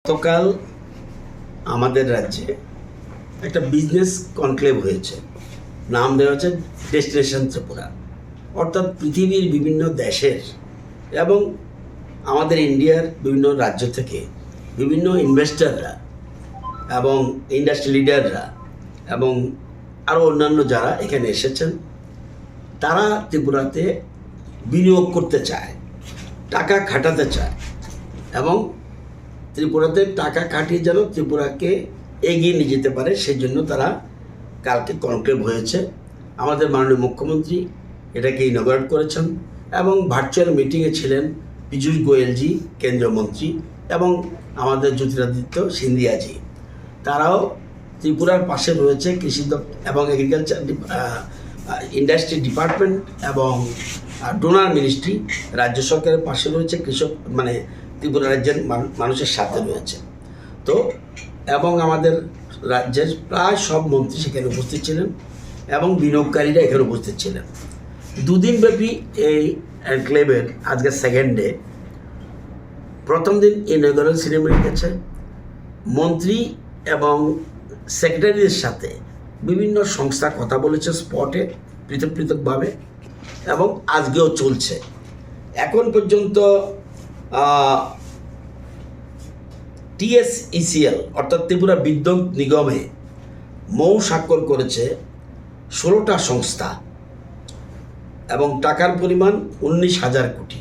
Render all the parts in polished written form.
গতকাল আমাদের রাজ্যে একটা বিজনেস কনক্লেভ হয়েছে, নাম দেওয়া হচ্ছে ডেস্টিনেশন ত্রিপুরা। অর্থাৎ পৃথিবীর বিভিন্ন দেশের এবং আমাদের ইন্ডিয়ার বিভিন্ন রাজ্য থেকে বিভিন্ন ইনভেস্টররা এবং ইন্ডাস্ট্রি লিডাররা এবং আরও অন্যান্য যারা এখানে এসেছেন, তারা ত্রিপুরাতে বিনিয়োগ করতে চায়, টাকা খাটাতে চায় এবং ত্রিপুরাতে টাকা খাটিয়ে যেন ত্রিপুরাকে এগিয়ে নিয়ে যেতে পারে, সেই জন্য তারা কালকে কনক্লেভ হয়েছে। আমাদের মাননীয় মুখ্যমন্ত্রী এটাকে ইনগ্রেট করেছেন এবং ভার্চুয়াল মিটিংয়ে ছিলেন পীযূষ গোয়েলজি কেন্দ্রীয় মন্ত্রী এবং আমাদের জ্যোতিরাদিত্য সিন্ধিয়াজি। তারাও ত্রিপুরার পাশে রয়েছে কৃষি এবং এগ্রিকালচার ইন্ডাস্ট্রি ডিপার্টমেন্ট এবং ডোনার মিনিস্ট্রি, রাজ্য সরকারের পাশে রয়েছে, কৃষক মানে ত্রিপুরা রাজ্যের মানুষের সাথে রয়েছে। তো এবং আমাদের রাজ্যের প্রায় সব মন্ত্রী সেখানে উপস্থিত ছিলেন এবং বিনিয়োগকারীরা এখানে উপস্থিত ছিলেন। দুদিনব্যাপী এই এনক্লেভের আজকে সেকেন্ড ডে। প্রথম দিন ইনঅগারাল সেরেমনি গেছে, মন্ত্রী এবং সেক্রেটারিদের সাথে বিভিন্ন সংস্থা কথা বলেছে স্পটে পৃথক পৃথকভাবে এবং আজকেও চলছে। এখন পর্যন্ত TSECL অর্থাৎ ত্রিপুরা বিদ্যুৎ নিগমে মৌ স্বাক্ষর করেছে 16টা সংস্থা এবং টাকার পরিমাণ 19,000 কোটি।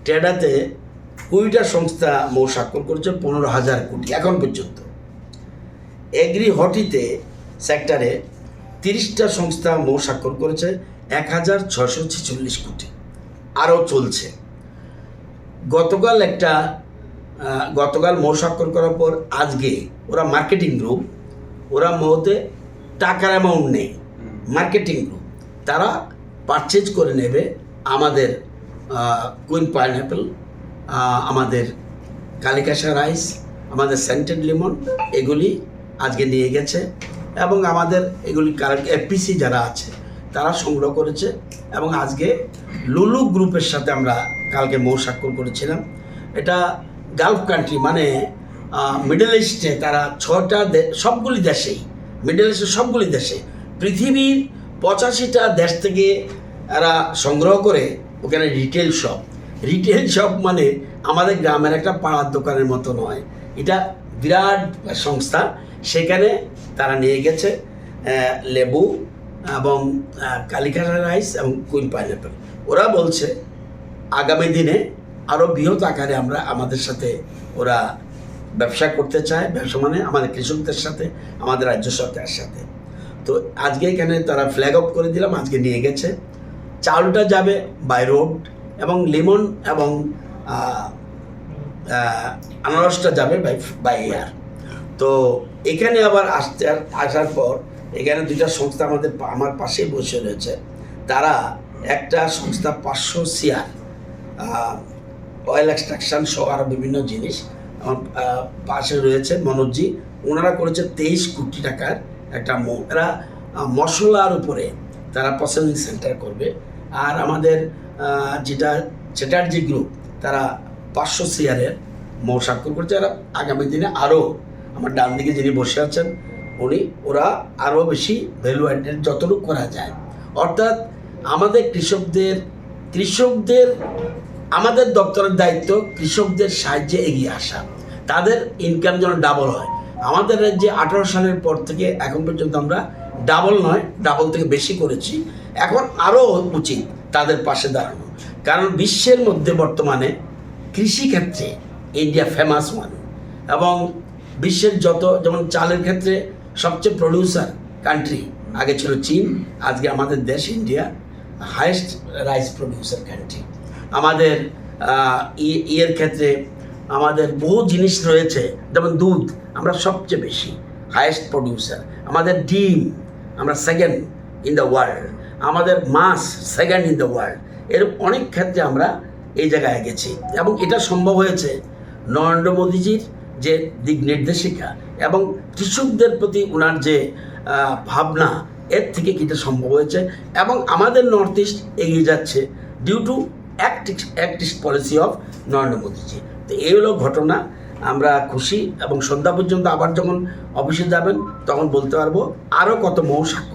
টেডাতে 20টা সংস্থা মৌ স্বাক্ষর করেছে 15,000 কোটি এখন পর্যন্ত। এগ্রি হটিতে সেক্টরে 30টা সংস্থা মৌ স্বাক্ষর করেছে 1,646 কোটি, আরও চলছে। গতকাল মৌ স্বাক্ষর করার পর আজকে ওরা মার্কেটিং গ্রুপ, ওরা মৌতে টাকার অ্যামাউন্ট নেই, মার্কেটিং গ্রুপ তারা পারচেজ করে নেবে আমাদের কুইন পাইনঅ্যাপেল, আমাদের কালিকাশা রাইস, আমাদের সেন্টেড লিমন, এগুলি আজকে নিয়ে গেছে এবং আমাদের এগুলি FPC যারা আছে তারা সংগ্রহ করেছে এবং আজকে লুলু গ্রুপের সাথে আমরা কালকে মৌ স্বাক্ষর করেছিলাম। এটা গালফ কান্ট্রি মানে মিডল ইস্টে, তারা 6টা সবগুলি দেশেই, মিডল ইস্টের সবগুলি দেশে পৃথিবীর 85টা দেশ থেকে এরা সংগ্রহ করে ওখানে রিটেল শপ মানে আমাদের গ্রামের একটা পাড়ার দোকানের মতো নয়, এটা বিরাট সংস্থা। সেখানে তারা নিয়ে গেছে লেবু এবং কালিকাটা রাইস এবং কুইন পাইনঅ্যাপেল। ওরা বলছে আগামী দিনে আরও বৃহৎ আকারে আমাদের সাথে ওরা ব্যবসা করতে চায়, ব্যবসা মানে আমাদের কৃষকদের সাথে, আমাদের রাজ্য সরকারের সাথে। তো আজকে এখানে তারা ফ্ল্যাগ অফ করে দিলাম, আজকে নিয়ে গেছে। চাউলটা যাবে বাই রোড এবং লিমন এবং আনারসটা যাবে বাই এয়ার। তো এখানে আবার আসার পর এখানে 2টা সংস্থা আমার পাশেই বসে রয়েছে। তারা একটা সংস্থা 500 CR অয়েল এক্সট্রাকশন সহ আরও বিভিন্ন জিনিস আমার পাশে রয়েছে মনোজজি, ওনারা করেছে 23 কোটি টাকার একটা এরা মশলার উপরে তারা প্রসেসিং সেন্টার করবে। আর আমাদের যেটা চ্যাটার্জি গ্রুপ তারা 500 CR মৌ স্বাক্ষর করছে। এরা আগামী দিনে আরও, আমার ডান দিকে যিনি বসে আছেন ওরা আরও বেশি ভ্যালু অ্যাডেড যতটুকু করা যায়। অর্থাৎ আমাদের কৃষকদের আমাদের দপ্তরের দায়িত্ব কৃষকদের সাহায্যে এগিয়ে আসা, তাদের ইনকাম যেন ডাবল হয়। আমাদের রাজ্যে 18 সালের পর থেকে এখন পর্যন্ত আমরা ডাবল থেকে বেশি করেছি। এখন আরও উচিত তাদের পাশে দাঁড়ানো, কারণ বিশ্বের মধ্যে বর্তমানে কৃষিক্ষেত্রে ইন্ডিয়া ফেমাস এবং বিশ্বের যেমন চালের ক্ষেত্রে সবচেয়ে প্রডিউসার কান্ট্রি আগে ছিল চীন, আজকে আমাদের দেশ India highest rice producer country. আমাদের ইয়ের ক্ষেত্রে আমাদের বহু জিনিস রয়েছে, যেমন দুধ আমরা সবচেয়ে বেশি হাইয়েস্ট প্রডিউসার, আমাদের ডিম আমরা সেকেন্ড ইন দ্য ওয়ার্ল্ড, আমাদের মাছ সেকেন্ড ইন দ্য ওয়ার্ল্ড। এর অনেক ক্ষেত্রে আমরা এই জায়গায় গেছি এবং এটা সম্ভব হয়েছে নরেন্দ্র মোদীজির যে দিক নির্দেশিকা এবং কৃষকদের প্রতি ওনার যে ভাবনা, এর থেকে এটা সম্ভব হয়েছে এবং আমাদের নর্থ ইস্ট এগিয়ে যাচ্ছে due to Act East policy of Narendra মোদীজি। তো এই হলো ঘটনা। আমরা খুশি এবং সন্ধ্যা পর্যন্ত আবার যখন অফিসে যাবেন তখন বলতে পারবো আরও কত মৌ সাক্ষ্য